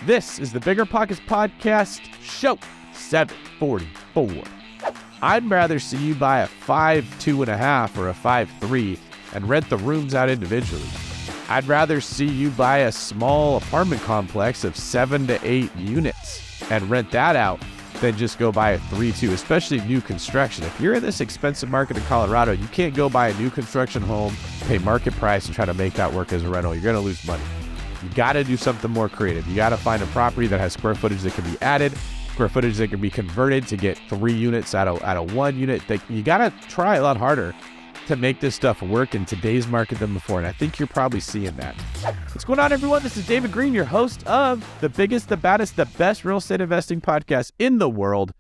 This is the BiggerPockets Podcast, show 744. I'd rather see you buy a 5.2.5 or a 5.3 and rent the rooms out individually. I'd rather see you buy a small apartment complex of 7 to 8 units and rent that out than just go buy a 3.2, especially new construction. If you're in this expensive market in Colorado, you can't go buy a new construction home, pay market price, and try to make that work as a rental. You're going to lose money. You got to do something more creative. You got to find a property that has square footage that can be added, square footage that can be converted to get 3 units out of 1 unit. You got to try a lot harder to make this stuff work in today's market than before, and I think you're probably seeing that. What's going on, everyone? This is David Greene, your host of the biggest, the baddest, the best real estate investing podcast in the world,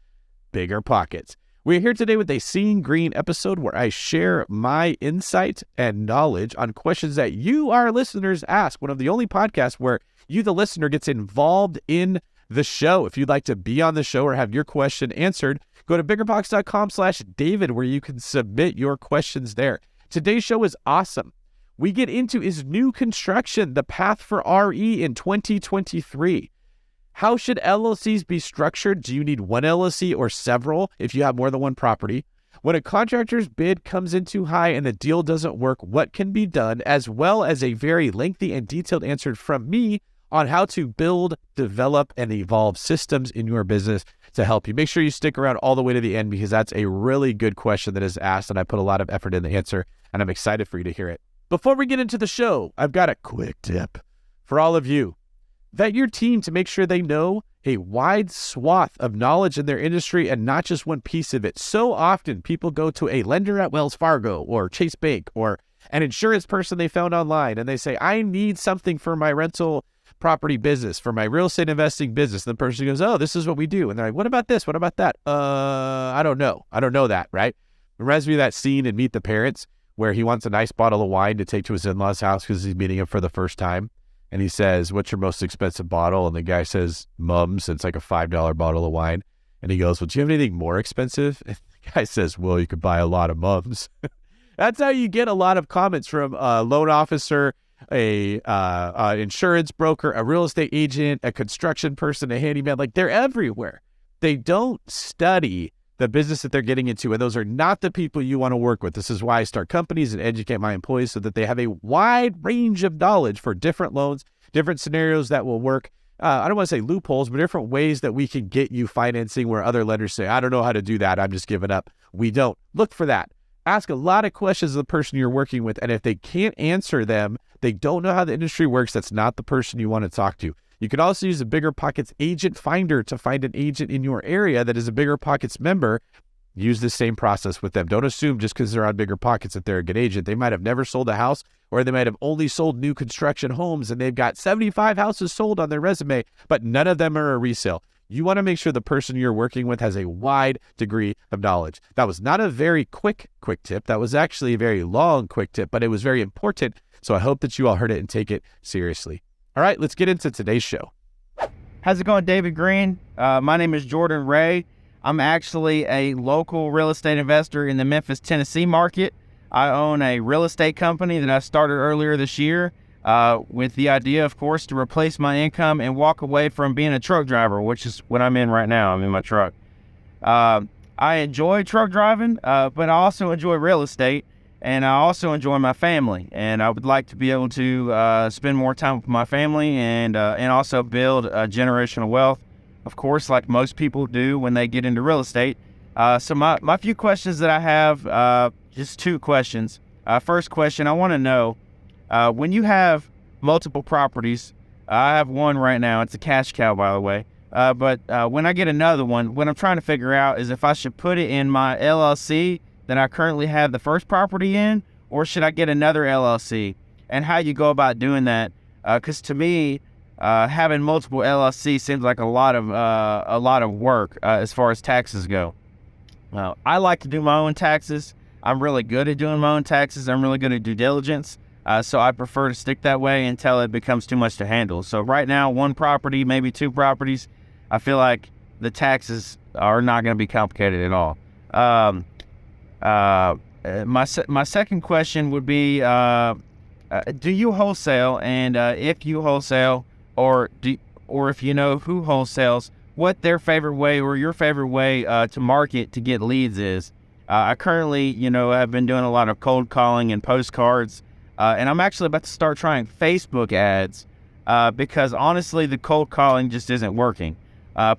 BiggerPockets. We're here today with a Seeing Greene episode where I share my insight and knowledge on questions that you, our listeners, ask. One of the only podcasts where you, the listener, gets involved in the show. If you'd like to be on the show or have your question answered, go to BiggerPockets.com/David where you can submit your questions there. Today's show is awesome. We get into is new construction, the path for RE in 2023. How should LLCs be structured? Do you need one LLC or several if you have more than one property? When a contractor's bid comes in too high and the deal doesn't work, what can be done? As well as a very lengthy and detailed answer from me on how to build, develop, and evolve systems in your business to help you. Make sure you stick around all the way to the end because that's a really good question that is asked, and I put a lot of effort in the answer, and I'm excited for you to hear it. Before we get into the show, I've got a quick tip for all of you. Vet your team to make sure they know a wide swath of knowledge in their industry and not just one piece of it. So often people go to a lender at Wells Fargo or Chase Bank or an insurance person they found online and they say, I need something for my rental property business, for my real estate investing business. And the person goes, oh, this is what we do. And they're like, what about this? What about that? I don't know. I don't know that, right? It reminds me of that scene in Meet the Parents where he wants a nice bottle of wine to take to his in-laws' house because he's meeting him for the first time. And he says, what's your most expensive bottle? And the guy says, Mums. It's like a $5 bottle of wine. And he goes, well, do you have anything more expensive? And the guy says, well, you could buy a lot of Mums. That's how you get a lot of comments from a loan officer, a insurance broker, a real estate agent, a construction person, a handyman. Like, they're everywhere. They don't study the business that they're getting into, and those are not the people you want to work with. This is why I start companies and educate my employees so that they have a wide range of knowledge for different loans, different scenarios that will work. I don't want to say loopholes, but different ways that we can get you financing where other lenders say, I don't know how to do that. I'm just giving up. We don't. Look for that. Ask a lot of questions of the person you're working with, and if they can't answer them, they don't know how the industry works, that's not the person you want to talk to. You can also use a BiggerPockets agent finder to find an agent in your area that is a BiggerPockets member. Use the same process with them. Don't assume just because they're on BiggerPockets that they're a good agent. They might have never sold a house, or they might have only sold new construction homes and they've got 75 houses sold on their resume, but none of them are a resale. You want to make sure the person you're working with has a wide degree of knowledge. That was not a very quick tip. That was actually a very long, quick tip, but it was very important. So I hope that you all heard it and take it seriously. All right, let's get into today's show. How's it going, David Greene? My name is Jordan Ray. I'm actually a local real estate investor in the Memphis, Tennessee market. I own a real estate company that I started earlier this year with the idea, of course, to replace my income and walk away from being a truck driver, which is what I'm in right now. I'm in my truck. I enjoy truck driving, but I also enjoy real estate. And I also enjoy my family, and I would like to be able to spend more time with my family and also build generational wealth, of course, like most people do when they get into real estate. So my few questions that I have, just 2 questions. First question, I want to know, when you have multiple properties, I have one right now. It's a cash cow, by the way. But when I get another one, what I'm trying to figure out is if I should put it in my LLC that I currently have the first property in, or should I get another LLC? And how you go about doing that? Because to me, having multiple LLCs seems like a lot of work as far as taxes go. I like to do my own taxes. I'm really good at doing my own taxes. I'm really good at due diligence. So I prefer to stick that way until it becomes too much to handle. So right now, 1 property, maybe 2 properties, I feel like the taxes are not going to be complicated at all. My second question would be, do you wholesale? And if you wholesale, or or if you know who wholesales, what their favorite way or your favorite way to market to get leads is. I currently, have been doing a lot of cold calling and postcards, and I'm actually about to start trying Facebook ads because honestly, the cold calling just isn't working.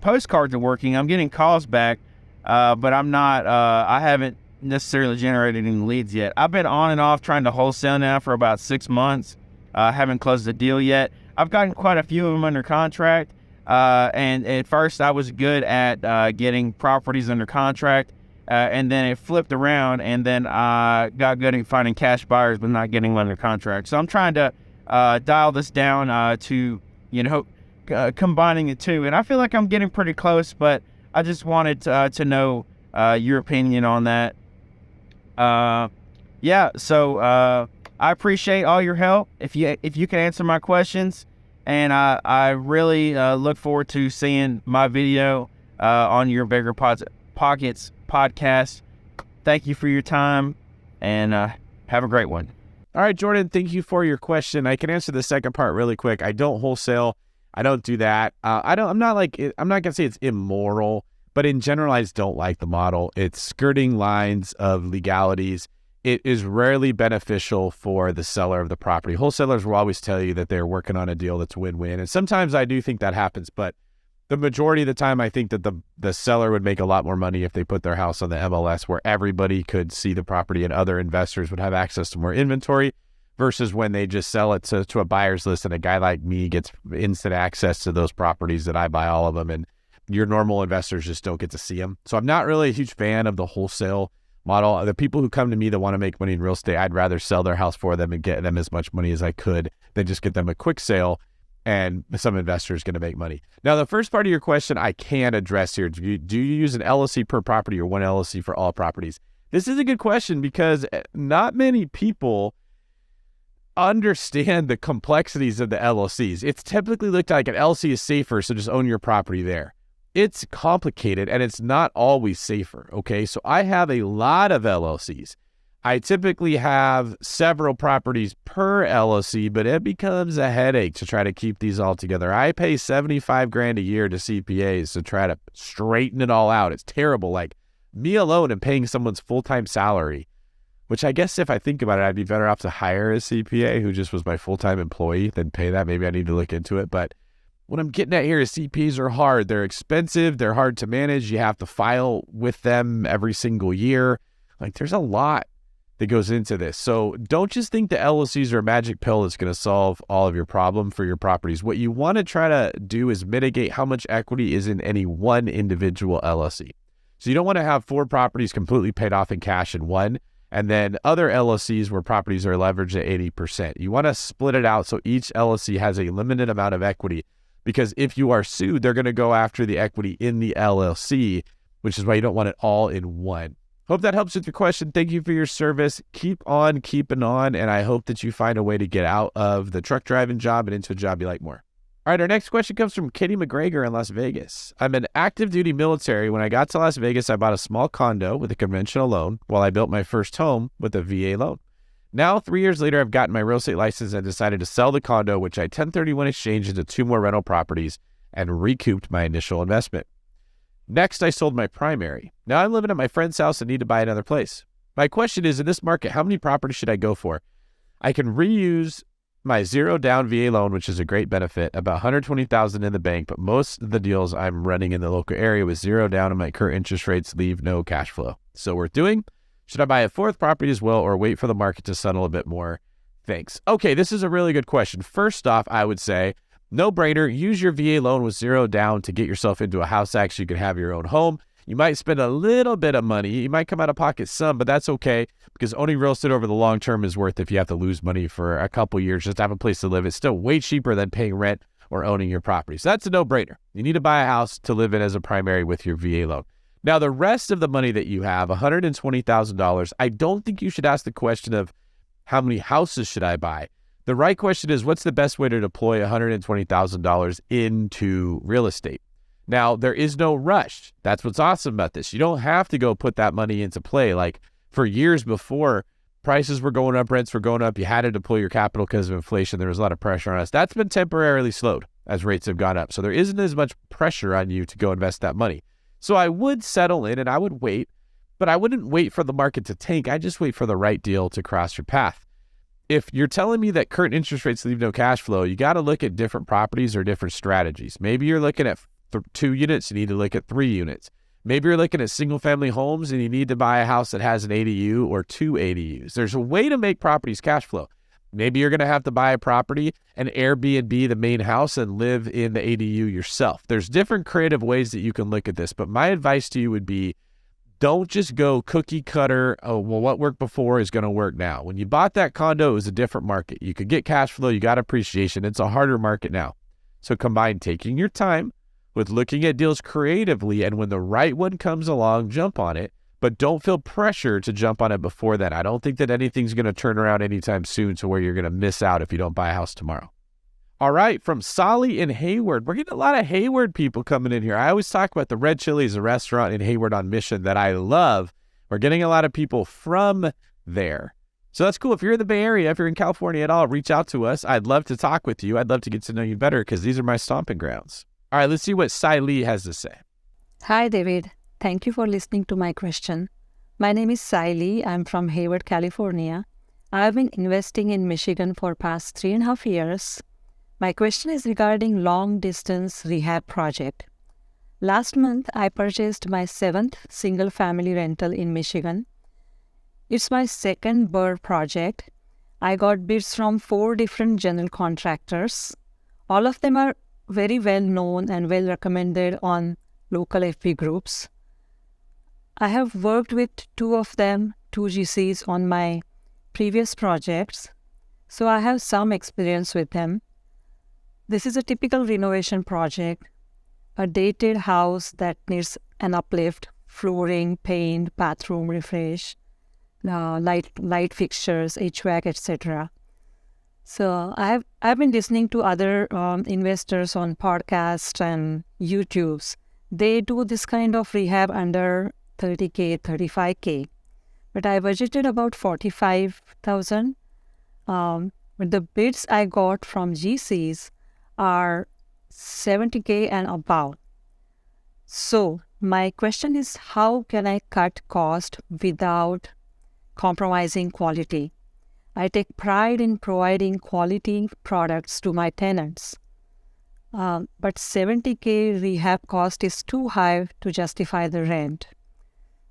Postcards are working. I'm getting calls back, but I haven't necessarily generated any leads yet. I've been on and off trying to wholesale now for about 6 months. Haven't closed a deal yet. I've gotten quite a few of them under contract, and at first I was good at getting properties under contract, and then it flipped around, and then I got good at finding cash buyers but not getting them under contract. So I'm trying to dial this down to combining the two, and I feel like I'm getting pretty close, but I just wanted to know your opinion on that. So I appreciate all your help. If you can answer my questions, and I really look forward to seeing my video on your BiggerPockets podcast. Thank you for your time, and have a great one. All right, Jordan, thank you for your question. I can answer the second part really quick. I don't wholesale. I don't do that. I'm not gonna say it's immoral, but in general, I just don't like the model. It's skirting lines of legalities. It is rarely beneficial for the seller of the property. Wholesalers will always tell you that they're working on a deal that's win-win. And sometimes I do think that happens, but the majority of the time, I think that the seller would make a lot more money if they put their house on the MLS where everybody could see the property and other investors would have access to more inventory versus when they just sell it to a buyer's list and a guy like me gets instant access to those properties that I buy all of them, and your normal investors just don't get to see them. So I'm not really a huge fan of the wholesale model. The people who come to me that want to make money in real estate, I'd rather sell their house for them and get them as much money as I could than just get them a quick sale and some investor is going to make money. Now, the first part of your question I can address here. Do you use an LLC per property or one LLC for all properties? This is a good question because not many people understand the complexities of the LLCs. It's typically looked like an LLC is safer, so just own your property there. It's complicated and it's not always safer, okay? So I have a lot of LLCs. I typically have several properties per LLC, but it becomes a headache to try to keep these all together. I pay $75,000 a year to CPAs to try to straighten it all out. It's terrible. Like me alone and paying someone's full-time salary, which I guess if I think about it, I'd be better off to hire a CPA who just was my full-time employee than pay that. Maybe I need to look into it. But what I'm getting at here is CPAs are hard. They're expensive. They're hard to manage. You have to file with them every single year. Like there's a lot that goes into this. So don't just think the LLCs are a magic pill that's going to solve all of your problem for your properties. What you want to try to do is mitigate how much equity is in any one individual LLC. So you don't want to have 4 properties completely paid off in cash in one, and then other LLCs where properties are leveraged at 80%. You want to split it out so each LLC has a limited amount of equity, because if you are sued, they're going to go after the equity in the LLC, which is why you don't want it all in one. Hope that helps with your question. Thank you for your service. Keep on keeping on, and I hope that you find a way to get out of the truck driving job and into a job you like more. All right, our next question comes from Kitty McGregor in Las Vegas. I'm an active duty military. When I got to Las Vegas, I bought a small condo with a conventional loan while I built my first home with a VA loan. Now, 3 years later, I've gotten my real estate license and decided to sell the condo, which I 1031 exchanged into 2 more rental properties and recouped my initial investment. Next, I sold my primary. Now I'm living at my friend's house and need to buy another place. My question is, in this market, how many properties should I go for? I can reuse my zero down VA loan, which is a great benefit, about $120,000 in the bank, but most of the deals I'm running in the local area with zero down and my current interest rates leave no cash flow. So worth doing? Should I buy a 4th property as well or wait for the market to settle a bit more? Thanks. Okay, this is a really good question. First off, I would say, no brainer, use your VA loan with zero down to get yourself into a house act so you can have your own home. You might spend a little bit of money. You might come out of pocket some, but that's okay because owning real estate over the long term is worth if you have to lose money for a couple years just to have a place to live. It's still way cheaper than paying rent or owning your property. So that's a no-brainer. You need to buy a house to live in as a primary with your VA loan. Now, the rest of the money that you have, $120,000, I don't think you should ask the question of how many houses should I buy? The right question is, what's the best way to deploy $120,000 into real estate? Now, there is no rush. That's what's awesome about this. You don't have to go put that money into play. Like for years before, prices were going up, rents were going up. You had to deploy your capital because of inflation. There was a lot of pressure on us. That's been temporarily slowed. as rates have gone up. So there isn't as much pressure on you to go invest that money. So I would settle in and I would wait, but I wouldn't wait for the market to tank. I just wait for the right deal to cross your path. If you're telling me that current interest rates leave no cash flow, you got to look at different properties or different strategies. Maybe you're looking at 2 units, you need to look at 3 units. Maybe you're looking at single family homes and you need to buy a house that has an ADU or 2 ADUs. There's a way to make properties cash flow. Maybe you're going to have to buy a property and Airbnb the main house and live in the ADU yourself. There's different creative ways that you can look at this, but my advice to you would be, don't just go cookie cutter, oh, well, what worked before is going to work now. When you bought that condo, it was a different market. You could get cash flow, you got appreciation. It's a harder market now. So combine taking your time with looking at deals creatively, and when the right one comes along, jump on it. But don't feel pressure to jump on it before that. I don't think that anything's going to turn around anytime soon to where you're going to miss out if you don't buy a house tomorrow. All right, from Solly in Hayward. We're getting a lot of Hayward people coming in here. I always talk about the Red Chili's, a restaurant in Hayward on Mission that I love. We're getting a lot of people from there. So that's cool. If you're in the Bay Area, if you're in California at all, reach out to us. I'd love to talk with you. I'd love to get to know you better because these are my stomping grounds. All right, let's see what Sai Lee has to say. Hi, David. Thank you for listening to my question. My name is Sai Lee. I'm from Hayward, California. I've been investing in Michigan for past 3.5 years. My question is regarding long-distance rehab project. Last month, I purchased my 7th single-family rental in Michigan. It's my second BRRRR project. I got bids from 4 different general contractors. All of them are very well known and well recommended on local FB groups. I have worked with 2 of them, 2 GCs on my previous projects, so I have some experience with them. This is a typical renovation project, a dated house that needs an uplift, flooring, paint, bathroom refresh, light fixtures, HVAC, etc. So I've been listening to other investors on podcasts and YouTubes. They do this kind of rehab under $30K, $35K, but I budgeted about $45,000. But the bids I got from GCs are $70K and above. So my question is, how can I cut cost without compromising quality? I take pride in providing quality products to my tenants. But $70K rehab cost is too high to justify the rent.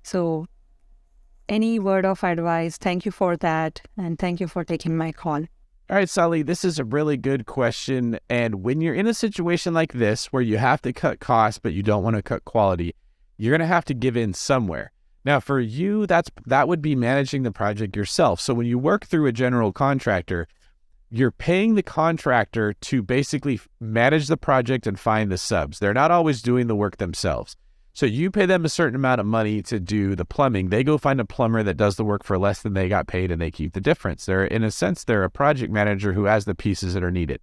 So any word of advice? Thank you for that. And thank you for taking my call. All right, Sally, this is a really good question. And when you're in a situation like this, where you have to cut costs, but you don't want to cut quality, you're going to have to give in somewhere. Now, for you, that would be managing the project yourself. So when you work through a general contractor, you're paying the contractor to basically manage the project and find the subs. They're not always doing the work themselves. So you pay them a certain amount of money to do the plumbing. They go find a plumber that does the work for less than they got paid, and they keep the difference. In a sense, they're a project manager who has the pieces that are needed.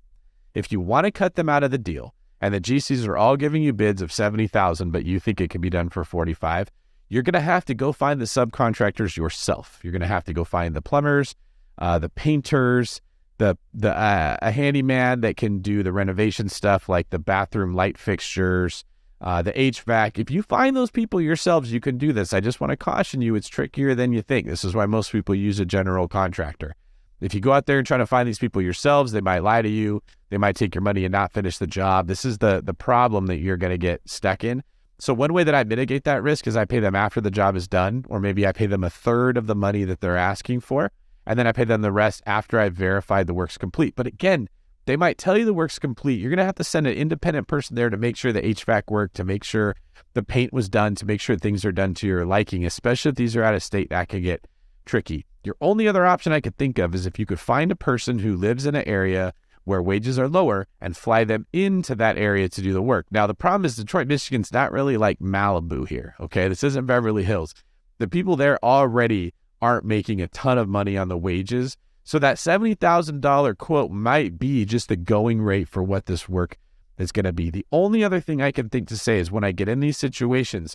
If you want to cut them out of the deal, and the GCs are all giving you bids of $70,000, but you think it can be done for $45,000, you're going to have to go find the subcontractors yourself. You're going to have to go find the plumbers, the painters, a handyman that can do the renovation stuff like the bathroom light fixtures, the HVAC. If you find those people yourselves, you can do this. I just want to caution you, it's trickier than you think. This is why most people use a general contractor. If you go out there and try to find these people yourselves, they might lie to you. They might take your money and not finish the job. This is the problem that you're going to get stuck in. So one way that I mitigate that risk is I pay them after the job is done, or maybe I pay them 1/3 of the money that they're asking for, and then I pay them the rest after I've verified the work's complete. But again, they might tell you the work's complete. You're going to have to send an independent person there to make sure the HVAC worked, to make sure the paint was done, to make sure things are done to your liking, especially if these are out of state. That can get tricky. Your only other option I could think of is if you could find a person who lives in an area where wages are lower and fly them into that area to do the work. Now, the problem is Detroit, Michigan's not really like Malibu here, okay? This isn't Beverly Hills. The people there already aren't making a ton of money on the wages. So that $70,000 quote might be just the going rate for what this work is going to be. The only other thing I can think to say is when I get in these situations,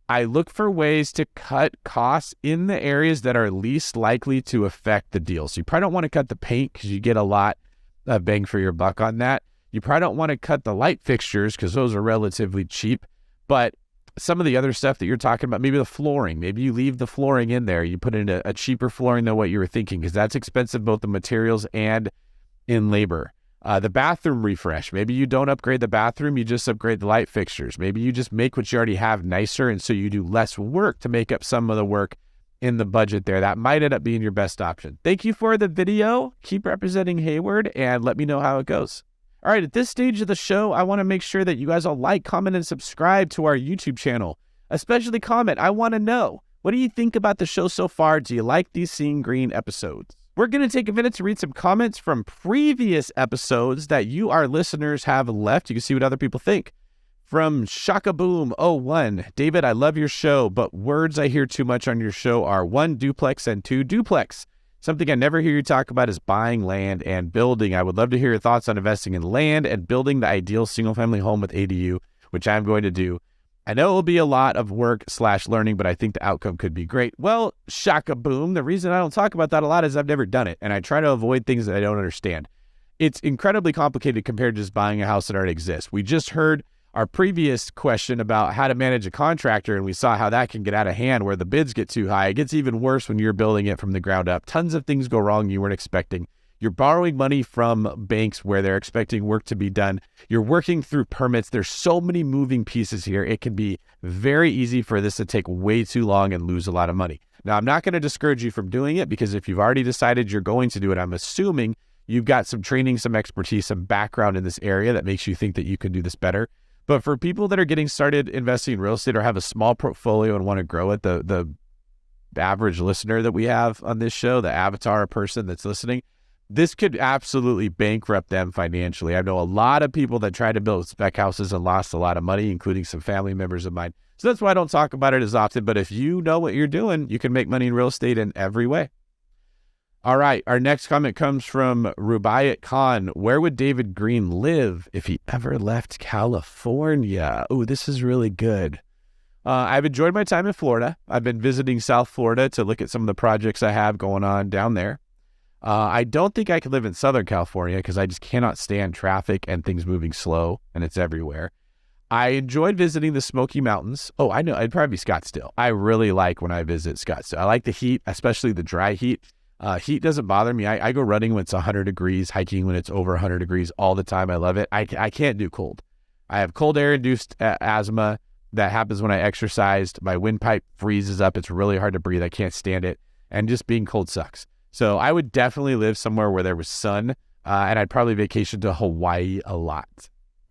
I look for ways to cut costs in the areas that are least likely to affect the deal. So you probably don't want to cut the paint because you get a lot of bang for your buck on that. You probably don't want to cut the light fixtures because those are relatively cheap, but some of the other stuff that you're talking about, maybe the flooring, maybe you leave the flooring in there. You put in a cheaper flooring than what you were thinking because that's expensive, both in materials and in labor. The bathroom refresh, maybe you don't upgrade the bathroom, you just upgrade the light fixtures. Maybe you just make what you already have nicer, and so you do less work to make up some of the work in the budget there. That might end up being your best option. Thank you for the video. Keep representing Hayward and let me know how it goes. All right, at this stage of the show, I want to make sure that you guys all like, comment, and subscribe to our YouTube channel. Especially comment. I want to know, what do you think about the show so far? Do you like these Seeing Greene episodes? We're going to take a minute to read some comments from previous episodes that you, our listeners, have left. You can see what other people think. From Shakaboom01, David, I love your show, but words I hear too much on your show are 1 duplex and 2 duplex. Something I never hear you talk about is buying land and building. I would love to hear your thoughts on investing in land and building the ideal single-family home with ADU, which I'm going to do. I know it will be a lot of work/learning, but I think the outcome could be great. Well, Shakaboom, the reason I don't talk about that a lot is I've never done it, and I try to avoid things that I don't understand. It's incredibly complicated compared to just buying a house that already exists. We just heard our previous question about how to manage a contractor, and we saw how that can get out of hand where the bids get too high. It gets even worse when you're building it from the ground up. Tons of things go wrong you weren't expecting. You're borrowing money from banks where they're expecting work to be done. You're working through permits. There's so many moving pieces here. It can be very easy for this to take way too long and lose a lot of money. Now, I'm not going to discourage you from doing it because if you've already decided you're going to do it, I'm assuming you've got some training, some expertise, some background in this area that makes you think that you can do this better. But for people that are getting started investing in real estate or have a small portfolio and want to grow it, the average listener that we have on this show, the avatar person that's listening, this could absolutely bankrupt them financially. I know a lot of people that tried to build spec houses and lost a lot of money, including some family members of mine. So that's why I don't talk about it as often. But if you know what you're doing, you can make money in real estate in every way. All right, our next comment comes from Rubaiyat Khan. Where would David Greene live if he ever left California? Oh, this is really good. I've enjoyed my time in Florida. I've been visiting South Florida to look at some of the projects I have going on down there. I don't think I could live in Southern California because I just cannot stand traffic and things moving slow, and it's everywhere. I enjoyed visiting the Smoky Mountains. Oh, I know, it'd probably be Scottsdale. I really like when I visit Scottsdale. I like the heat, especially the dry heat. Heat doesn't bother me. I go running when it's 100 degrees, hiking when it's over 100 degrees all the time. I love it. I can't do cold. I have cold air-induced asthma that happens when I exercised. My windpipe freezes up. It's really hard to breathe. I can't stand it. And just being cold sucks. So I would definitely live somewhere where there was sun, and I'd probably vacation to Hawaii a lot.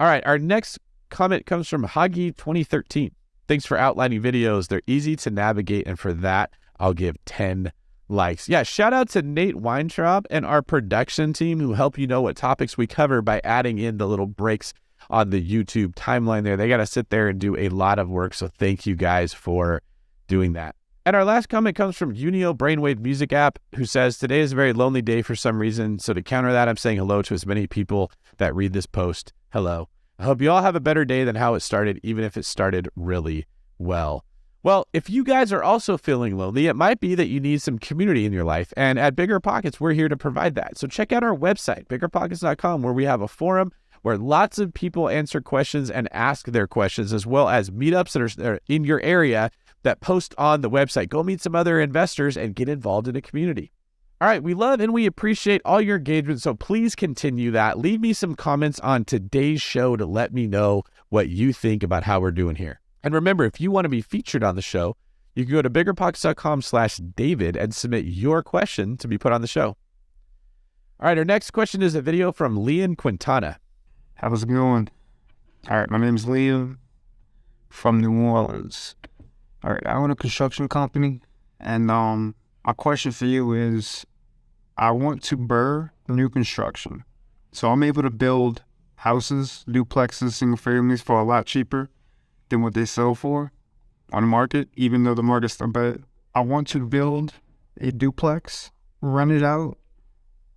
All right, our next comment comes from Hagi2013. Thanks for outlining videos. They're easy to navigate, and for that, I'll give 10 likes. Yeah, shout out to Nate Weintraub and our production team who help you know what topics we cover by adding in the little breaks on the YouTube timeline there. They got to sit there and do a lot of work, so thank you guys for doing that. And our last comment comes from Unio Brainwave Music app, who says, today is a very lonely day for some reason. So to counter that, I'm saying hello to as many people that read this post. Hello. I hope you all have a better day than how it started, even if it started really well. Well, if you guys are also feeling lonely, it might be that you need some community in your life. And at BiggerPockets, we're here to provide that. So check out our website, BiggerPockets.com, where we have a forum where lots of people answer questions and ask their questions, as well as meetups that are in your area that post on the website. Go meet some other investors and get involved in a community. All right, we love and we appreciate all your engagement, so please continue that. Leave me some comments on today's show to let me know what you think about how we're doing here. And remember, if you want to be featured on the show, you can go to BiggerPockets.com/David and submit your question to be put on the show. All right, our next question is a video from Leon Quintana. How's it going? All right, my name is Leon from New Orleans. All right, I own a construction company, and my question for you is, I want to BRRRR new construction. So I'm able to build houses, duplexes, single families for a lot cheaper than what they sell for on the market, even though the market's still bad. I want to build a duplex, rent it out,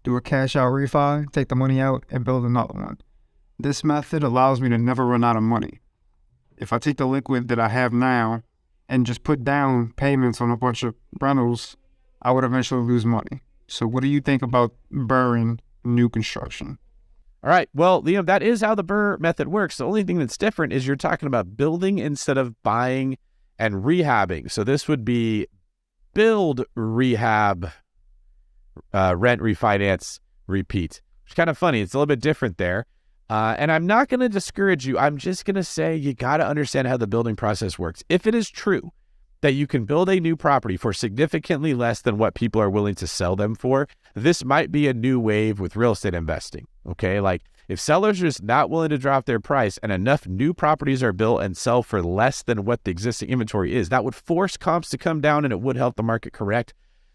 do a cash out refi, take the money out, and build another one. This method allows me to never run out of money. If I take the liquid that I have now and just put down payments on a bunch of rentals, I would eventually lose money. So what do you think about BRRRRing new construction? All right. Well, Liam, that is how the BRRRR method works. The only thing that's different is you're talking about building instead of buying and rehabbing. So this would be build, rehab, rent, refinance, repeat. It's kind of funny. It's a little bit different there. And I'm not going to discourage you. I'm just going to say you got to understand how the building process works. If it is true that you can build a new property for significantly less than what people are willing to sell them for, this might be a new wave with real estate investing, okay? Like if sellers are just not willing to drop their price and enough new properties are built and sell for less than what the existing inventory is, that would force comps to come down and it would help the market correct.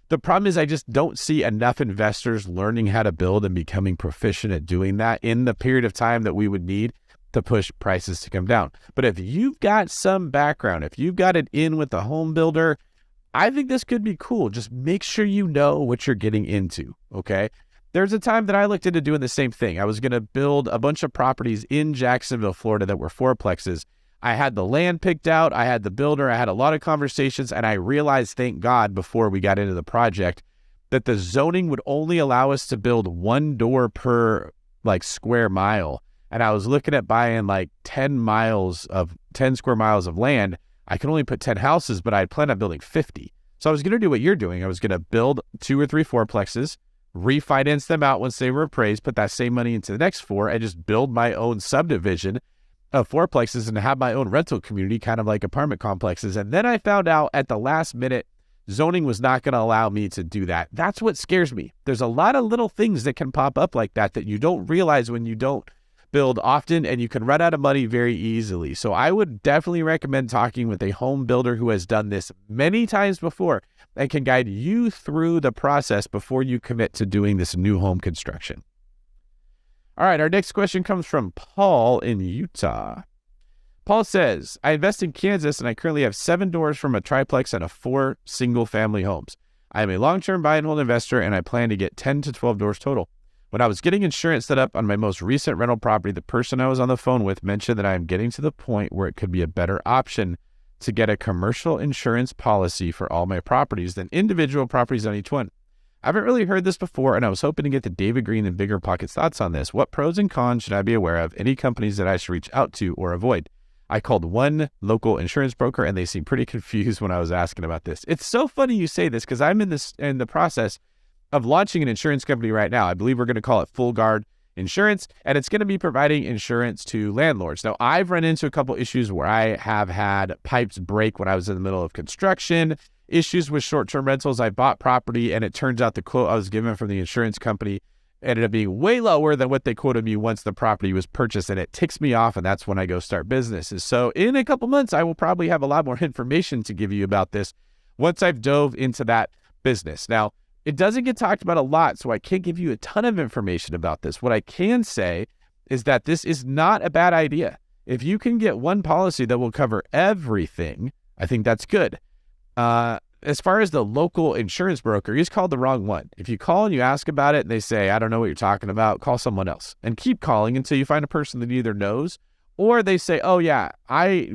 The problem is I just don't see enough investors learning how to build and becoming proficient at doing that in the period of time that we would need to push prices to come down. But if you've got some background, if you've got it in with a home builder, I think this could be cool. Just make sure you know what you're getting into, okay? There's a time that I looked into doing the same thing. I was going to build a bunch of properties in Jacksonville, Florida that were fourplexes. I had the land picked out. I had the builder. I had a lot of conversations, and I realized, thank God, before we got into the project, that the zoning would only allow us to build one door per square mile. And I was looking at buying 10 square miles of land. I can only put 10 houses, but I had planned on building 50. So I was going to do what you're doing. I was going to build 2 or 3 fourplexes, refinance them out once they were appraised, put that same money into the next 4, and just build my own subdivision of fourplexes and have my own rental community, kind of like apartment complexes. And then I found out at the last minute, zoning was not going to allow me to do that. That's what scares me. There's a lot of little things that can pop up like that you don't realize when you don't build often, and you can run out of money very easily. So I would definitely recommend talking with a home builder who has done this many times before and can guide you through the process before you commit to doing this new home construction. All right, our next question comes from Paul in Utah. Paul says, I invest in Kansas and I currently have 7 doors from a triplex and 4 single family homes. I am a long-term buy and hold investor and I plan to get 10 to 12 doors total. When I was getting insurance set up on my most recent rental property, the person I was on the phone with mentioned that I am getting to the point where it could be a better option to get a commercial insurance policy for all my properties than individual properties on each one. I haven't really heard this before, and I was hoping to get the David Greene and BiggerPockets thoughts on this. What pros and cons should I be aware of? Any companies that I should reach out to or avoid? I called one local insurance broker, and they seemed pretty confused when I was asking about this. It's so funny you say this because I'm in the process of launching an insurance company right now. I believe we're going to call it Full Guard Insurance, and it's going to be providing insurance to landlords. Now, I've run into a couple issues where I have had pipes break when I was in the middle of construction, issues with short-term rentals. I bought property, and it turns out the quote I was given from the insurance company ended up being way lower than what they quoted me once the property was purchased, and it ticks me off, and that's when I go start businesses. So in a couple months, I will probably have a lot more information to give you about this once I've dove into that business. Now, it doesn't get talked about a lot, so I can't give you a ton of information about this. What I can say is that this is not a bad idea. If you can get one policy that will cover everything, I think that's good. As far as the local insurance broker, you just called the wrong one. If you call and you ask about it and they say, I don't know what you're talking about, call someone else and keep calling until you find a person that either knows or they say, oh yeah,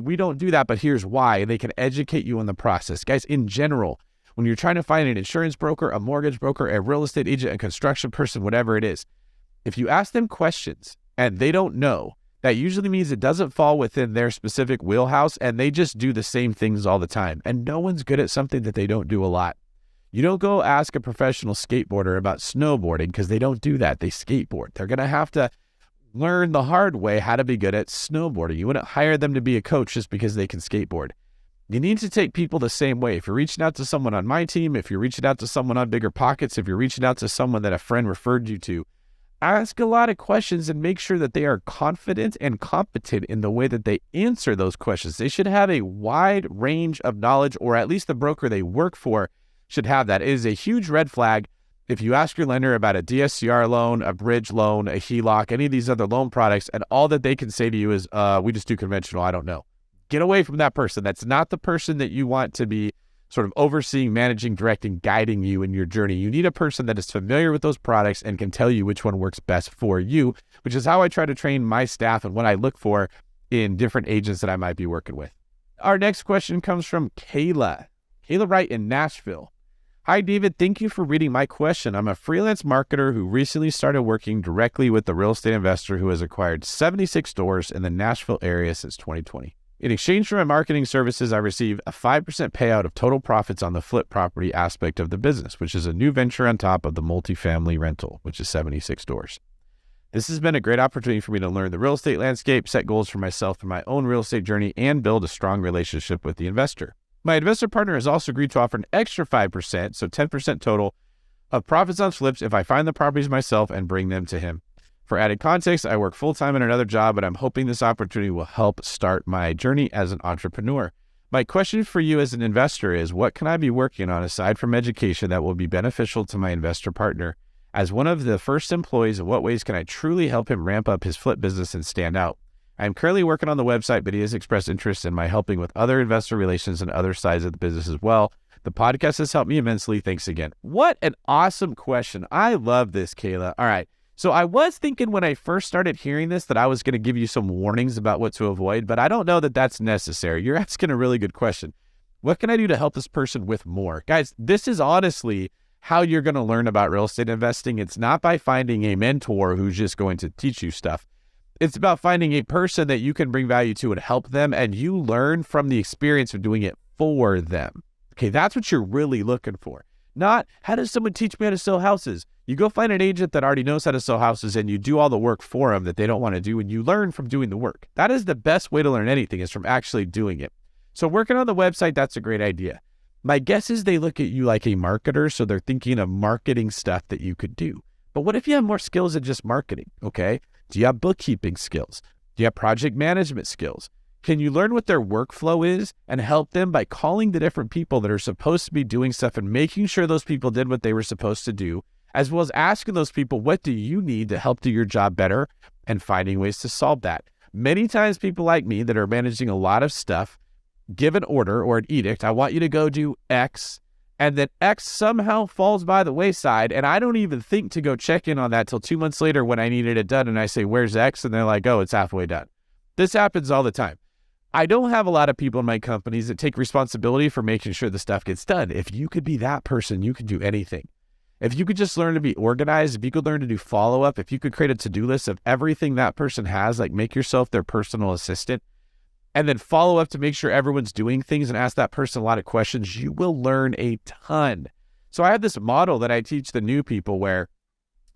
we don't do that, but here's why. And they can educate you on the process. Guys, in general, when you're trying to find an insurance broker, a mortgage broker, a real estate agent, a construction person, whatever it is, if you ask them questions and they don't know, that usually means it doesn't fall within their specific wheelhouse and they just do the same things all the time. And no one's good at something that they don't do a lot. You don't go ask a professional skateboarder about snowboarding because they don't do that. They skateboard. They're going to have to learn the hard way how to be good at snowboarding. You wouldn't hire them to be a coach just because they can skateboard. You need to take people the same way. If you're reaching out to someone on my team, if you're reaching out to someone on BiggerPockets, if you're reaching out to someone that a friend referred you to, ask a lot of questions and make sure that they are confident and competent in the way that they answer those questions. They should have a wide range of knowledge, or at least the broker they work for should have that. It is a huge red flag if you ask your lender about a DSCR loan, a bridge loan, a HELOC, any of these other loan products, and all that they can say to you is, we just do conventional, I don't know. Get away from that person. That's not the person that you want to be sort of overseeing, managing, directing, guiding you in your journey. You need a person that is familiar with those products and can tell you which one works best for you, which is how I try to train my staff and what I look for in different agents that I might be working with. Our next question comes from Kayla. Kayla Wright in Nashville. Hi, David. Thank you for reading my question. I'm a freelance marketer who recently started working directly with the real estate investor who has acquired 76 stores in the Nashville area since 2020. In exchange for my marketing services, I receive a 5% payout of total profits on the flip property aspect of the business, which is a new venture on top of the multifamily rental, which is 76 stores. This has been a great opportunity for me to learn the real estate landscape, set goals for myself in my own real estate journey, and build a strong relationship with the investor. My investor partner has also agreed to offer an extra 5%, so 10% total, of profits on flips if I find the properties myself and bring them to him. For added context, I work full-time in another job, but I'm hoping this opportunity will help start my journey as an entrepreneur. My question for you as an investor is, what can I be working on aside from education that will be beneficial to my investor partner? As one of the first employees, in what ways can I truly help him ramp up his flip business and stand out? I'm currently working on the website, but he has expressed interest in my helping with other investor relations and other sides of the business as well. The podcast has helped me immensely. Thanks again. What an awesome question. I love this, Kayla. All right. So I was thinking when I first started hearing this that I was going to give you some warnings about what to avoid, but I don't know that that's necessary. You're asking a really good question. What can I do to help this person with more? Guys, this is honestly how you're going to learn about real estate investing. It's not by finding a mentor who's just going to teach you stuff. It's about finding a person that you can bring value to and help them, and you learn from the experience of doing it for them. Okay, that's what you're really looking for. Not, how does someone teach me how to sell houses? You go find an agent that already knows how to sell houses and you do all the work for them that they don't want to do, and you learn from doing the work. That is the best way to learn anything, is from actually doing it. So working on the website, that's a great idea. My guess is they look at you like a marketer, so they're thinking of marketing stuff that you could do. But what if you have more skills than just marketing, okay? Do you have bookkeeping skills? Do you have project management skills? Can you learn what their workflow is and help them by calling the different people that are supposed to be doing stuff and making sure those people did what they were supposed to do, as well as asking those people, what do you need to help do your job better, and finding ways to solve that. Many times people like me that are managing a lot of stuff give an order or an edict, I want you to go do X, and then X somehow falls by the wayside, and I don't even think to go check in on that till 2 months later when I needed it done, and I say, where's X? And they're like, oh, it's halfway done. This happens all the time. I don't have a lot of people in my companies that take responsibility for making sure the stuff gets done. If you could be that person, you could do anything. If you could just learn to be organized, if you could learn to do follow-up, if you could create a to-do list of everything that person has, like make yourself their personal assistant, and then follow up to make sure everyone's doing things and ask that person a lot of questions, you will learn a ton. So I have this model that I teach the new people where,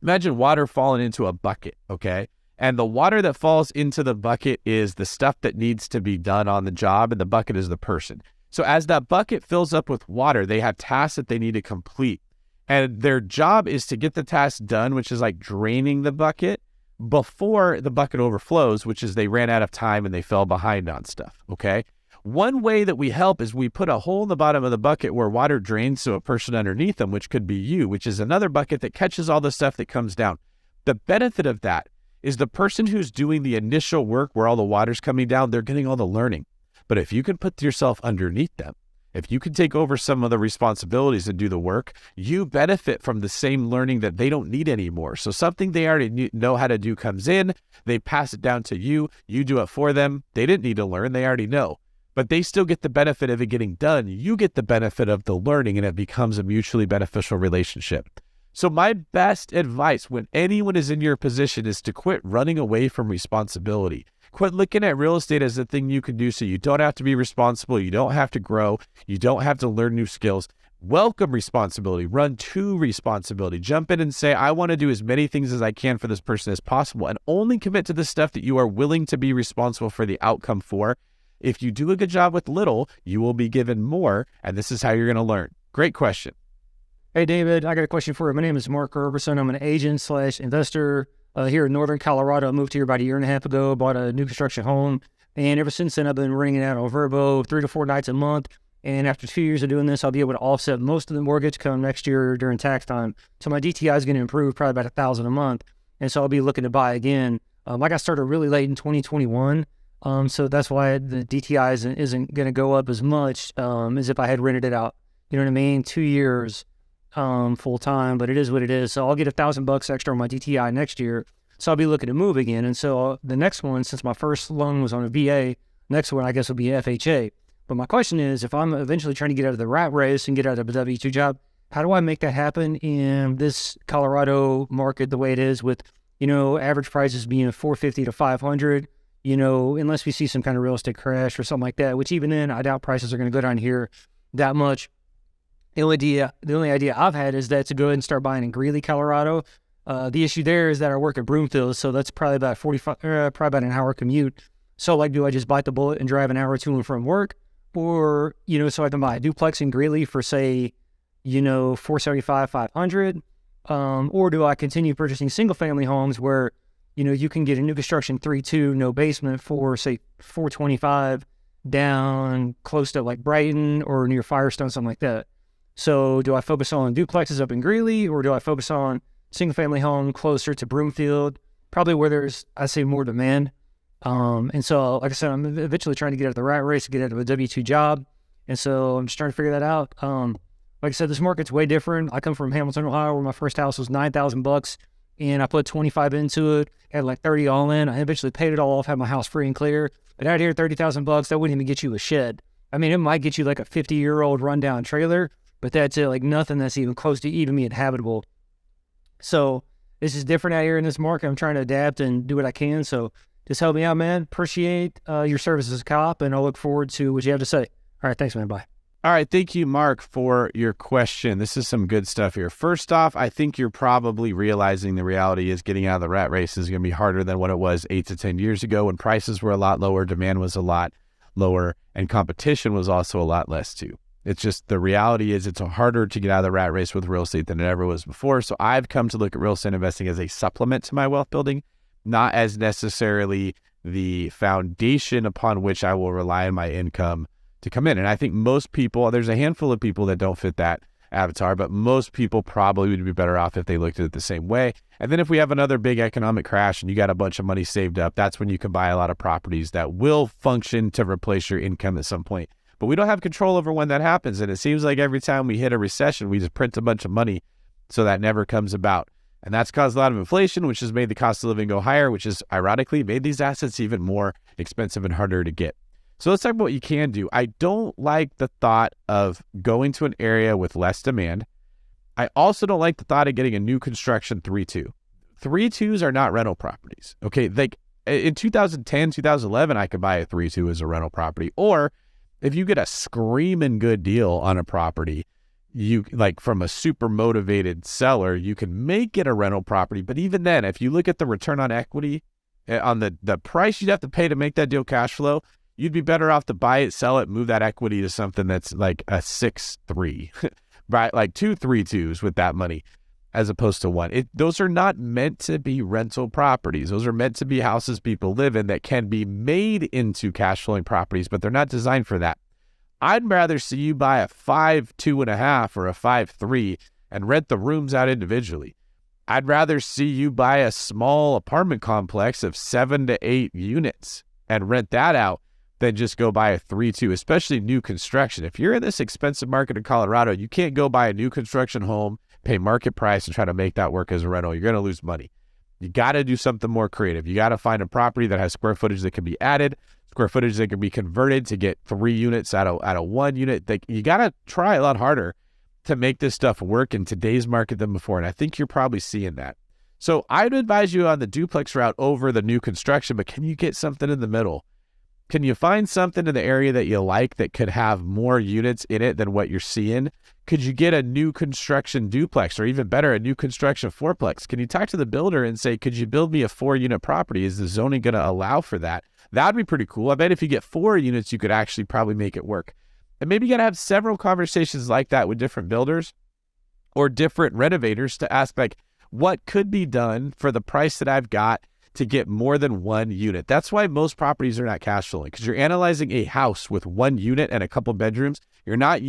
imagine water falling into a bucket, okay? And the water that falls into the bucket is the stuff that needs to be done on the job, and the bucket is the person. So as that bucket fills up with water, they have tasks that they need to complete. And their job is to get the task done, which is like draining the bucket, before the bucket overflows, which is they ran out of time and they fell behind on stuff, okay? One way that we help is we put a hole in the bottom of the bucket where water drains to a person underneath them, which could be you, which is another bucket that catches all the stuff that comes down. The benefit of that is the person who's doing the initial work where all the water's coming down, they're getting all the learning. But if you can put yourself underneath them, if you can take over some of the responsibilities and do the work, you benefit from the same learning that they don't need anymore. So something they already know how to do comes in, they pass it down to you, you do it for them. They didn't need to learn, they already know. But they still get the benefit of it getting done. You get the benefit of the learning, and it becomes a mutually beneficial relationship. So my best advice when anyone is in your position is to quit running away from responsibility. Quit looking at real estate as a thing you can do so you don't have to be responsible, you don't have to grow, you don't have to learn new skills. Welcome responsibility, run to responsibility. Jump in and say, I want to do as many things as I can for this person as possible, and only commit to the stuff that you are willing to be responsible for the outcome for. If you do a good job with little, you will be given more, and this is how you're going to learn. Great question. Hey, David, I got a question for you. My name is Mark Roberson. I'm an agent/investor here in Northern Colorado. I moved here about a year and a half ago, bought a new construction home. And ever since then, I've been renting it out on Verbo 3 to 4 nights a month. And after 2 years of doing this, I'll be able to offset most of the mortgage come next year during tax time. So my DTI is going to improve probably about $1,000 a month. And so I'll be looking to buy again. I got started really late in 2021. So that's why the DTI isn't going to go up as much as if I had rented it out. You know what I mean? 2 years. Full time, but it is what it is. So I'll get $1,000 extra on my DTI next year. So I'll be looking to move again. And so the next one, since my first loan was on a VA, next one I guess will be FHA. But my question is, if I'm eventually trying to get out of the rat race and get out of a W-2 job, how do I make that happen in this Colorado market the way it is with, you know, average prices being 450 to 500, you know, unless we see some kind of real estate crash or something like that, which even then I doubt prices are going to go down here that much. The only idea I've had is that to go ahead and start buying in Greeley, Colorado. The issue there is that I work at Broomfield, so that's probably about probably about an hour commute. So like, do I just bite the bullet and drive an hour to and from work? Or, you know, so I can buy a duplex in Greeley for, say, you know, 475, 500. Or do I continue purchasing single family homes where, you know, you can get a new construction 3-2, no basement for, say, 425 down close to like Brighton or near Firestone, something like that. So do I focus on duplexes up in Greeley, or do I focus on single family home closer to Broomfield, probably where there's, I say, more demand? And so, like I said, I'm eventually trying to get out of the rat race, to get out of a W-2 job. And so I'm just trying to figure that out. Like I said, this market's way different. I come from Hamilton, Ohio, where my first house was $9,000, and I put 25 into it, had like 30 all in. I eventually paid it all off, had my house free and clear. But out here, $30,000, that wouldn't even get you a shed. I mean, it might get you like a 50-year-old rundown trailer, but that's it, like nothing that's even close to even being habitable. So this is different out here in this market. I'm trying to adapt and do what I can. So just help me out, man. Appreciate your service as a cop, and I'll look forward to what you have to say. All right, thanks, man. Bye. All right. Thank you, Mark, for your question. This is some good stuff here. First off, I think you're probably realizing the reality is getting out of the rat race is going to be harder than what it was 8 to 10 years ago, when prices were a lot lower, demand was a lot lower, and competition was also a lot less too. It's just, the reality is it's harder to get out of the rat race with real estate than it ever was before. So I've come to look at real estate investing as a supplement to my wealth building, not as necessarily the foundation upon which I will rely on my income to come in. And I think most people, there's a handful of people that don't fit that avatar, but most people probably would be better off if they looked at it the same way. And then if we have another big economic crash and you got a bunch of money saved up, that's when you can buy a lot of properties that will function to replace your income at some point. But we don't have control over when that happens. And it seems like every time we hit a recession, we just print a bunch of money, so that never comes about. And that's caused a lot of inflation, which has made the cost of living go higher, which has ironically made these assets even more expensive and harder to get. So let's talk about what you can do. I don't like the thought of going to an area with less demand. I also don't like the thought of getting a new construction 3-2. 3-2s are not rental properties. Okay, like in 2010, 2011, I could buy a 3-2 as a rental property. Or if you get a screaming good deal on a property, you like from a super motivated seller, you can make it a rental property. But even then, if you look at the return on equity on the price you'd have to pay to make that deal cash flow, you'd be better off to buy it, sell it, move that equity to something that's like a 6-3, right? Like 2 3-2s with that money, as opposed to one. Those are not meant to be rental properties. Those are meant to be houses people live in that can be made into cash flowing properties, but they're not designed for that. I'd rather see you buy a 5.2.5 or a 5.3 and rent the rooms out individually. I'd rather see you buy a small apartment complex of 7 to 8 units and rent that out than just go buy a 3-2, especially new construction. If you're in this expensive market in Colorado, you can't go buy a new construction home, pay market price, and try to make that work as a rental. You're going to lose money. You got to do something more creative. You got to find a property that has square footage that can be added, square footage that can be converted to get 3 units out of 1 unit. You got to try a lot harder to make this stuff work in today's market than before. And I think you're probably seeing that. So I'd advise you on the duplex route over the new construction, but can you get something in the middle? Can you find something in the area that you like that could have more units in it than what you're seeing? Could you get a new construction duplex, or even better, a new construction fourplex? Can you talk to the builder and say, could you build me a 4-unit property? Is the zoning going to allow for that? That'd be pretty cool. I bet if you get 4 units, you could actually probably make it work. And maybe you got to have several conversations like that with different builders or different renovators to ask, like, what could be done for the price that I've got to get more than 1 unit? That's why most properties are not cash flowing, because you're analyzing a house with 1 unit and a couple bedrooms. You're not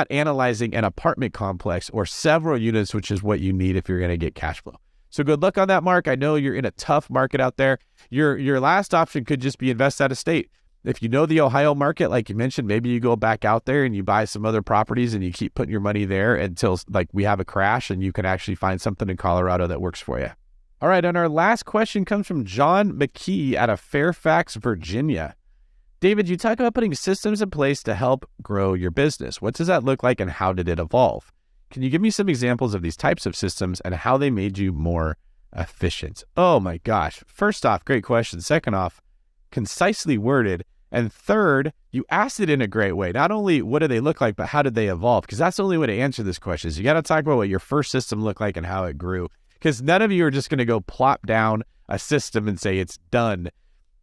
analyzing an apartment complex or several units, which is what you need if you're going to get cash flow. So good luck on that, Mark. I know you're in a tough market out there. Your last option could just be invest out of state. If you know the Ohio market, like you mentioned, maybe you go back out there and you buy some other properties and you keep putting your money there until like we have a crash and you can actually find something in Colorado that works for you. All right, and our last question comes from John McKee out of Fairfax, Virginia. David, you talk about putting systems in place to help grow your business. What does that look like and how did it evolve? Can you give me some examples of these types of systems and how they made you more efficient? Oh my gosh. First off, great question. Second off, concisely worded. And third, you asked it in a great way. Not only what do they look like, but how did they evolve? Because that's the only way to answer this question is you got to talk about what your first system looked like and how it grew. Because none of you are just going to go plop down a system and say it's done.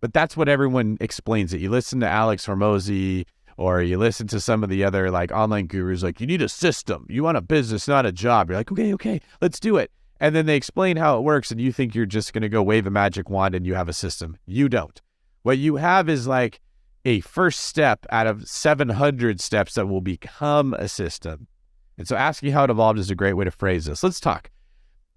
But that's what everyone explains it. You listen to Alex Hormozy, or you listen to some of the other like online gurus, like you need a system. You want a business, not a job. You're like, okay, let's do it. And then they explain how it works and you think you're just going to go wave a magic wand and you have a system. You don't. What you have is like a first step out of 700 steps that will become a system. And so asking how it evolved is a great way to phrase this. Let's talk.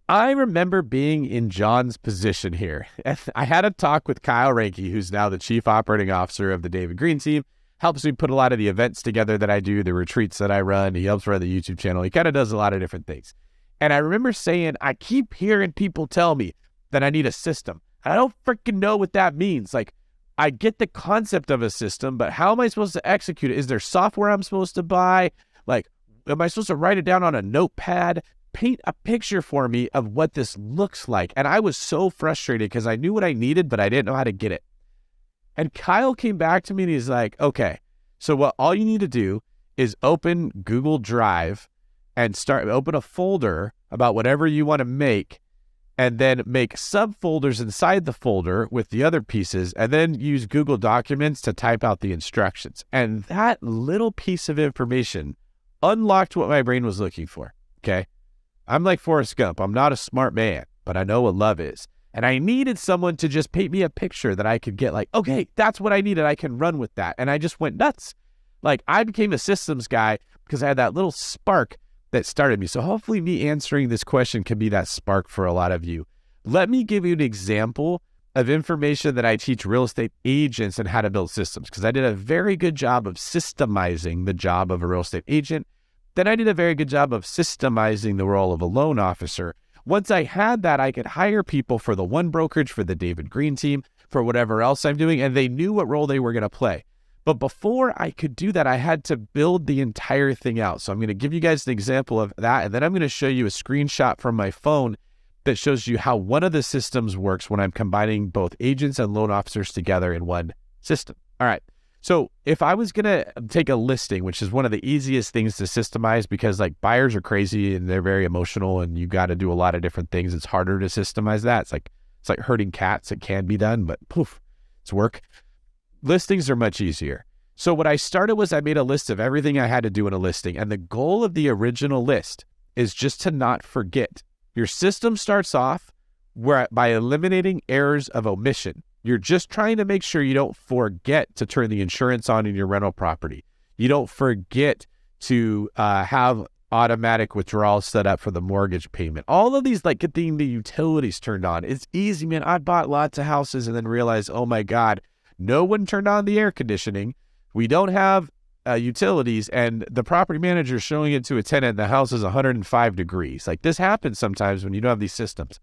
I remember being in John's position here. I had a talk with Kyle Ranke, who's now the Chief Operating Officer of the David Greene team. Helps me put a lot of the events together that I do, the retreats that I run. He helps run the YouTube channel. He kind of does a lot of different things. And I remember saying, I keep hearing people tell me that I need a system. I don't freaking know what that means. Like, I get the concept of a system, but how am I supposed to execute it? Is there software I'm supposed to buy? Like, am I supposed to write it down on a notepad? Paint a picture for me of what this looks like. And I was so frustrated because I knew what I needed, but I didn't know how to get it. And Kyle came back to me and he's like, okay, so what all you need to do is open Google Drive and open a folder about whatever you want to make, and then make subfolders inside the folder with the other pieces, and then use Google Documents to type out the instructions. And that little piece of information unlocked what my brain was looking for, okay? I'm like Forrest Gump. I'm not a smart man, but I know what love is. And I needed someone to just paint me a picture that I could get like, okay, that's what I needed. I can run with that. And I just went nuts. Like I became a systems guy because I had that little spark that started me. So hopefully me answering this question can be that spark for a lot of you. Let me give you an example of information that I teach real estate agents and how to build systems, because I did a very good job of systemizing the job of a real estate agent. Then I did a very good job of systemizing the role of a loan officer. Once I had that, I could hire people for the one brokerage, for the David Greene team, for whatever else I'm doing, and they knew what role they were going to play. But before I could do that, I had to build the entire thing out. So I'm going to give you guys an example of that, and then I'm going to show you a screenshot from my phone that shows you how one of the systems works when I'm combining both agents and loan officers together in one system. All right. So if I was going to take a listing, which is one of the easiest things to systemize because like buyers are crazy and they're very emotional and you got to do a lot of different things. It's harder to systemize that. It's like herding cats. It can be done, but poof, it's work. Listings are much easier. So what I started was I made a list of everything I had to do in a listing. And the goal of the original list is just to not forget. Your system starts off by eliminating errors of omission. You're just trying to make sure you don't forget to turn the insurance on in your rental property. You don't forget to have automatic withdrawals set up for the mortgage payment. All of these, like getting the utilities turned on. It's easy, man. I bought lots of houses and then realized, oh my God, no one turned on the air conditioning. We don't have utilities, and the property manager is showing it to a tenant. The house is 105 degrees. Like this happens sometimes when you don't have these systems.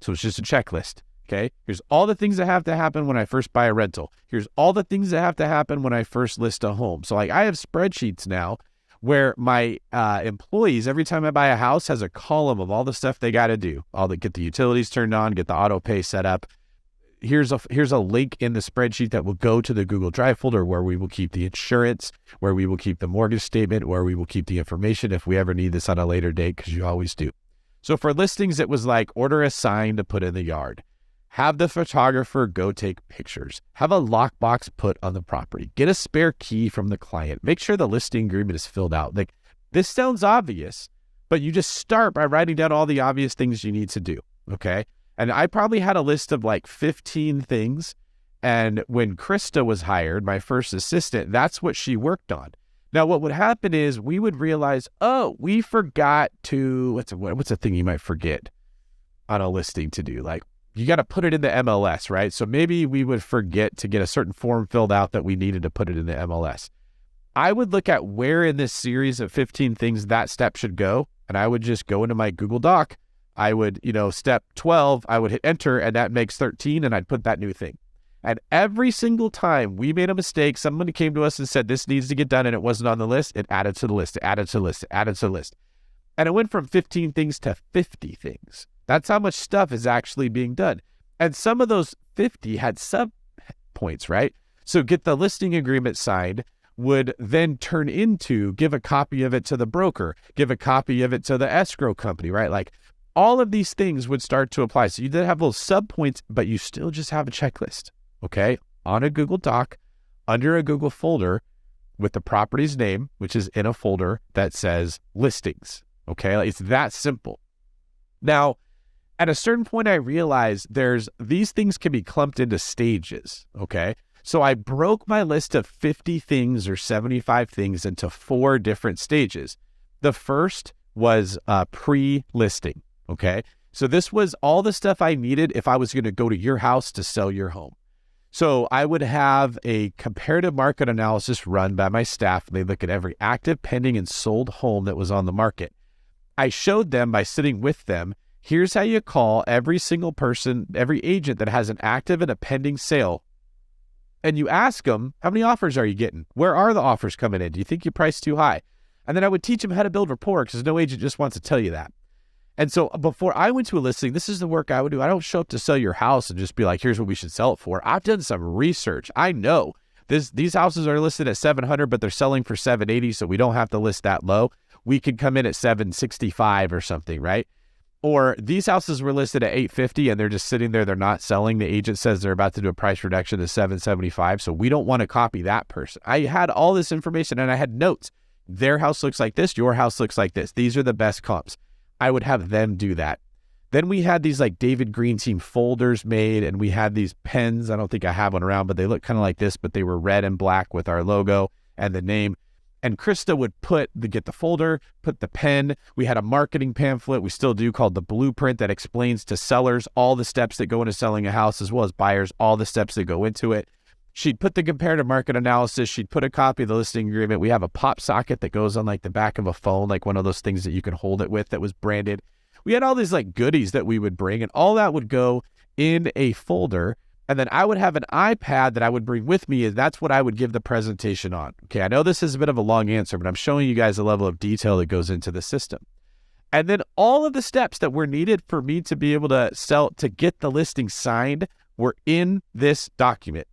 So it's just a checklist. Okay, here's all the things that have to happen when I first buy a rental. Here's all the things that have to happen when I first list a home. So like I have spreadsheets now where my employees, every time I buy a house, has a column of all the stuff they got to do. Get the utilities turned on, get the auto pay set up. Here's a link in the spreadsheet that will go to the Google Drive folder where we will keep the insurance, where we will keep the mortgage statement, where we will keep the information if we ever need this on a later date, because you always do. So for listings, it was like order a sign to put in the yard. Have the photographer go take pictures. Have a lockbox put on the property. Get a spare key from the client. Make sure the listing agreement is filled out. Like this sounds obvious, but you just start by writing down all the obvious things you need to do. Okay. And I probably had a list of like 15 things. And when Krista was hired, my first assistant, that's what she worked on. Now, what would happen is we would realize, oh, we forgot to, what's a thing you might forget on a listing to do? Like, you got to put it in the MLS, right? So maybe we would forget to get a certain form filled out that we needed to put it in the MLS. I would look at where in this series of 15 things that step should go, and I would just go into my Google Doc. I would, step 12, I would hit enter, and that makes 13, and I'd put that new thing. And every single time we made a mistake, somebody came to us and said, this needs to get done, and it wasn't on the list, it added to the list, it added to the list, it added to the list. And it went from 15 things to 50 things. That's how much stuff is actually being done. And some of those 50 had sub points, right? So get the listing agreement signed would then turn into give a copy of it to the broker, give a copy of it to the escrow company, right? Like all of these things would start to apply. So you did have little sub points, but you still just have a checklist, okay? On a Google Doc, under a Google folder with the property's name, which is in a folder that says listings, okay? Like, it's that simple. Now, at a certain point, I realized these things can be clumped into stages, okay? So I broke my list of 50 things or 75 things into 4 different stages. The first was pre-listing, okay? So this was all the stuff I needed if I was going to go to your house to sell your home. So I would have a comparative market analysis run by my staff. They look at every active, pending, and sold home that was on the market. I showed them by sitting with them, here's how you call every single person, every agent that has an active and a pending sale. And you ask them, how many offers are you getting? Where are the offers coming in? Do you think you priced too high? And then I would teach them how to build rapport because no agent just wants to tell you that. And so before I went to a listing, this is the work I would do. I don't show up to sell your house and just be like, here's what we should sell it for. I've done some research. I know these houses are listed at 700, but they're selling for 780. So we don't have to list that low. We could come in at 765 or something, right? Or these houses were listed at 850 and they're just sitting there. They're not selling. The agent says they're about to do a price reduction to 775. So we don't want to copy that person. I had all this information and I had notes. Their house looks like this. Your house looks like this. These are the best comps. I would have them do that. Then we had these like David Greene team folders made, and we had these pens. I don't think I have one around, but they look kind of like this, but they were red and black with our logo and the name. And Krista would get the folder, put the pen. We had a marketing pamphlet, we still do, called the Blueprint, that explains to sellers all the steps that go into selling a house, as well as buyers, all the steps that go into it. She'd put the comparative market analysis. She'd put a copy of the listing agreement. We have a pop socket that goes on like the back of a phone, like one of those things that you can hold it with that was branded. We had all these like goodies that we would bring, and all that would go in a folder. And then I would have an iPad that I would bring with me, and that's what I would give the presentation on. Okay, I know this is a bit of a long answer, but I'm showing you guys a level of detail that goes into the system. And then all of the steps that were needed for me to be able to get the listing signed were in this document.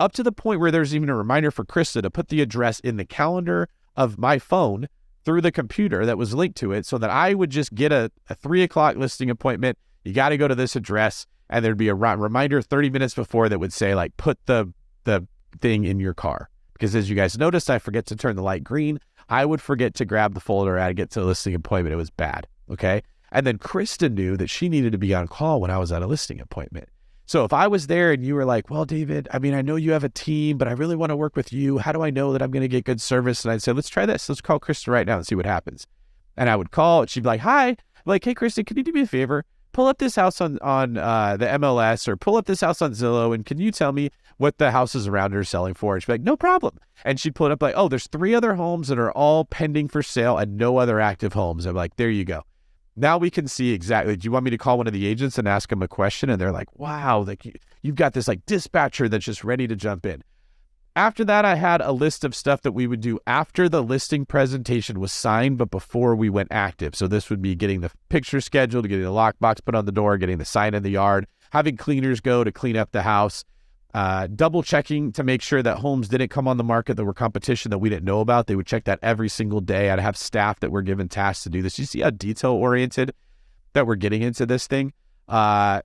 Up to the point where there's even a reminder for Krista to put the address in the calendar of my phone through the computer that was linked to it, so that I would just get a 3 o'clock listing appointment. You got to go to this address, and there'd be a reminder 30 minutes before that would say, like, put the thing in your car. Because as you guys noticed, I forget to turn the light green. I would forget to grab the folder. I'd get to the listing appointment. It was bad. Okay. And then Krista knew that she needed to be on call when I was at a listing appointment. So if I was there and you were like, well, David, I mean, I know you have a team, but I really want to work with you. How do I know that I'm going to get good service? And I'd say, let's try this. Let's call Krista right now and see what happens. And I would call, and she'd be like, hi. I'm like, hey, Krista, can you do me a favor? Pull up this house on the MLS, or pull up this house on Zillow, and can you tell me what the houses around her are selling for? And she'd be like, no problem. And she'd pull it up like, oh, there's 3 other homes that are all pending for sale and no other active homes. I'm like, there you go. Now we can see exactly, do you want me to call one of the agents and ask them a question? And they're like, wow, like you've got this like dispatcher that's just ready to jump in. After that, I had a list of stuff that we would do after the listing presentation was signed, but before we went active. So this would be getting the picture scheduled, getting the lockbox put on the door, getting the sign in the yard, having cleaners go to clean up the house, double checking to make sure that homes didn't come on the market that were competition that we didn't know about. They would check that every single day. I'd have staff that were given tasks to do this. You see how detail oriented that we're getting into this thing?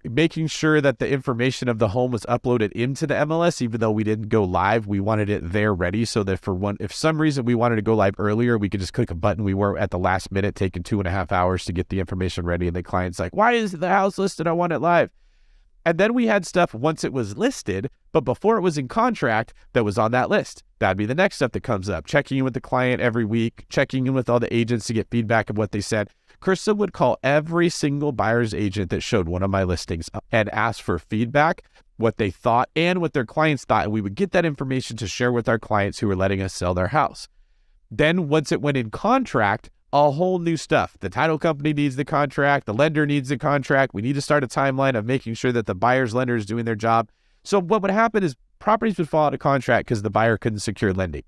Making sure that the information of the home was uploaded into the MLS, even though we didn't go live. We wanted it there ready so that if some reason we wanted to go live earlier, we could just click a button. We weren't at the last minute taking 2.5 hours to get the information ready. And the client's like, why is the house listed? I want it live. And then we had stuff once it was listed, but before it was in contract, that was on that list. That'd be the next stuff that comes up. Checking in with the client every week, checking in with all the agents to get feedback of what they said. Krista would call every single buyer's agent that showed one of my listings and ask for feedback, what they thought and what their clients thought. And we would get that information to share with our clients who were letting us sell their house. Then once it went in contract, a whole new stuff. The title company needs the contract. The lender needs the contract. We need to start a timeline of making sure that the buyer's lender is doing their job. So what would happen is properties would fall out of contract because the buyer couldn't secure lending.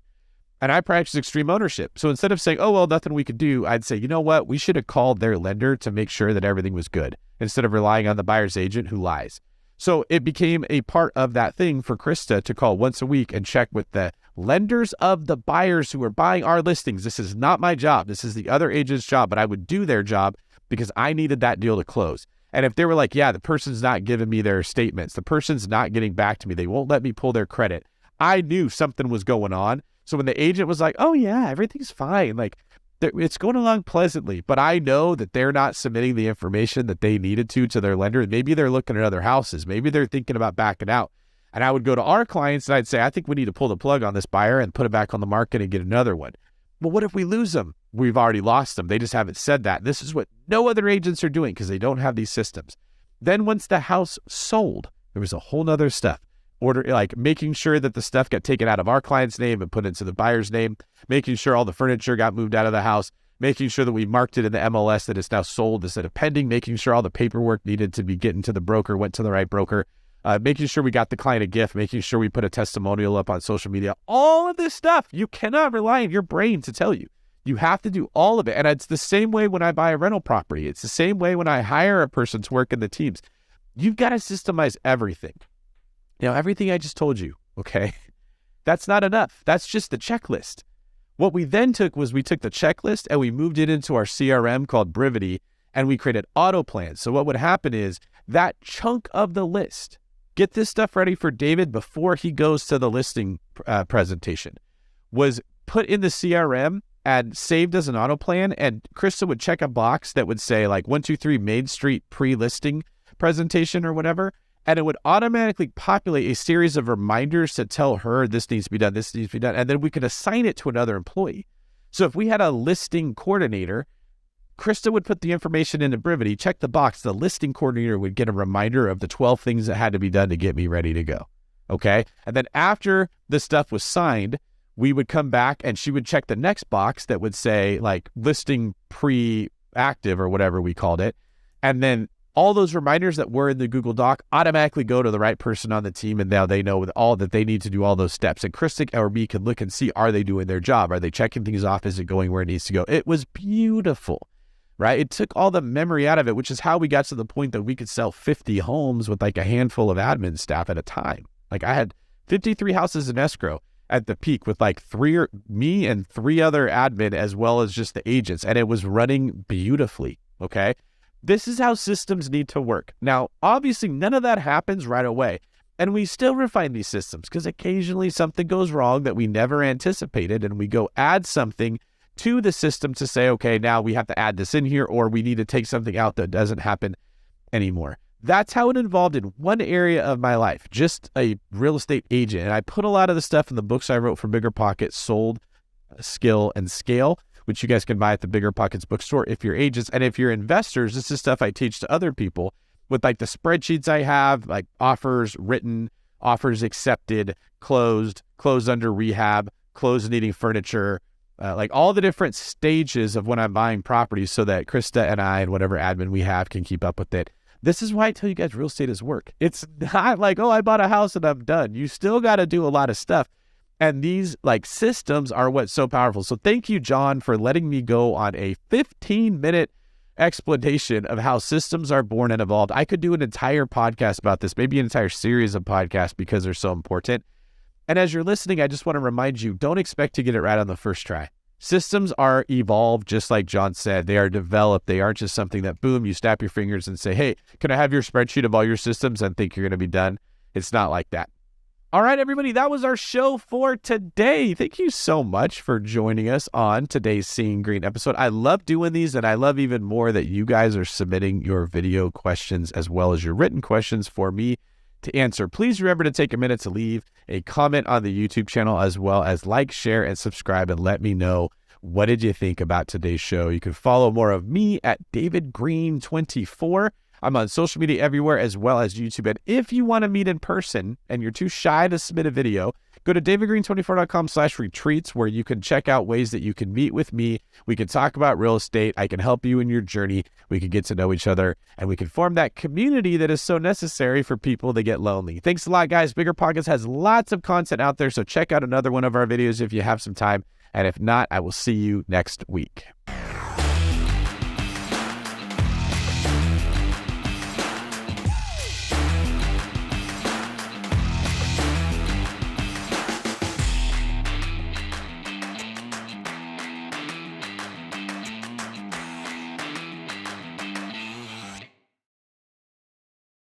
And I practice extreme ownership. So instead of saying, oh, well, nothing we could do, I'd say, you know what? We should have called their lender to make sure that everything was good instead of relying on the buyer's agent who lies. So it became a part of that thing for Krista to call once a week and check with the lenders of the buyers who are buying our listings. This is not my job. This is the other agent's job, but I would do their job because I needed that deal to close. And if they were like, yeah, the person's not giving me their statements, the person's not getting back to me, they won't let me pull their credit, I knew something was going on. So when the agent was like, oh yeah, everything's fine, like it's going along pleasantly, but I know that they're not submitting the information that they needed to their lender. Maybe they're looking at other houses. Maybe they're thinking about backing out. And I would go to our clients and I'd say, I think we need to pull the plug on this buyer and put it back on the market and get another one. Well, what if we lose them? We've already lost them. They just haven't said that. This is what no other agents are doing because they don't have these systems. Then once the house sold, there was a whole nother stuff. Like making sure that the stuff got taken out of our client's name and put into the buyer's name, making sure all the furniture got moved out of the house, making sure that we marked it in the MLS that it's now sold instead of pending, making sure all the paperwork needed to be getting to the broker went to the right broker, making sure we got the client a gift, making sure we put a testimonial up on social media. All of this stuff, you cannot rely on your brain to tell you. You have to do all of it. And it's the same way when I buy a rental property. It's the same way when I hire a person to work in the teams. You've got to systemize everything. Now, everything I just told you, okay, that's not enough. That's just the checklist. What we then took was we took the checklist and we moved it into our CRM called Brivity, and we created auto plans. So what would happen is that chunk of the list, get this stuff ready for David before he goes to the listing presentation, was put in the CRM and saved as an auto plan. And Krista would check a box that would say like 123 Main Street pre-listing presentation or whatever. And it would automatically populate a series of reminders to tell her this needs to be done, this needs to be done. And then we could assign it to another employee. So if we had a listing coordinator, Krista would put the information into Brivity, check the box. The listing coordinator would get a reminder of the 12 things that had to be done to get me ready to go. Okay. And then after the stuff was signed, we would come back and she would check the next box that would say like listing pre-active or whatever we called it. And then all those reminders that were in the Google Doc automatically go to the right person on the team, and now they know all that they need to do all those steps. And Krista or me can look and see, are they doing their job? Are they checking things off? Is it going where it needs to go? It was beautiful, right? It took all the memory out of it, which is how we got to the point that we could sell 50 homes with like a handful of admin staff at a time. Like I had 53 houses in escrow at the peak with like me and three other admin as well as just the agents, and it was running beautifully, okay? This is how systems need to work. Now, obviously, none of that happens right away. And we still refine these systems because occasionally something goes wrong that we never anticipated. And we go add something to the system to say, okay, now we have to add this in here, or we need to take something out that doesn't happen anymore. That's how it evolved in one area of my life, just a real estate agent. And I put a lot of the stuff in the books I wrote for BiggerPockets, Sold, Skill, and Scale, which you guys can buy at the BiggerPockets bookstore if you're agents. And if you're investors, this is stuff I teach to other people with like the spreadsheets I have, like offers written, offers accepted, closed under rehab, closed needing furniture, like all the different stages of when I'm buying properties so that Krista and I and whatever admin we have can keep up with it. This is why I tell you guys real estate is work. It's not like, oh, I bought a house and I'm done. You still got to do a lot of stuff. And these like systems are what's so powerful. So thank you, John, for letting me go on a 15-minute explanation of how systems are born and evolved. I could do an entire podcast about this, maybe an entire series of podcasts because they're so important. And as you're listening, I just want to remind you, don't expect to get it right on the first try. Systems are evolved, just like John said. They are developed. They aren't just something that, boom, you snap your fingers and say, hey, can I have your spreadsheet of all your systems and think you're going to be done? It's not like that. All right, everybody, that was our show for today. Thank you so much for joining us on today's Seeing Greene episode. I love doing these, and I love even more that you guys are submitting your video questions as well as your written questions for me to answer. Please remember to take a minute to leave a comment on the YouTube channel, as well as like, share, and subscribe, and let me know what did you think about today's show. You can follow more of me at DavidGreene24. I'm on social media everywhere as well as YouTube. And if you want to meet in person and you're too shy to submit a video, Go to davidgreen24.com/retreats where you can check out ways that you can meet with me. We can talk about real estate. I can help you in your journey. We can get to know each other, and we can form that community that is so necessary for people that get lonely. Thanks a lot, guys. BiggerPockets has lots of content out there, so check out another one of our videos if you have some time. And if not, I will see you next week.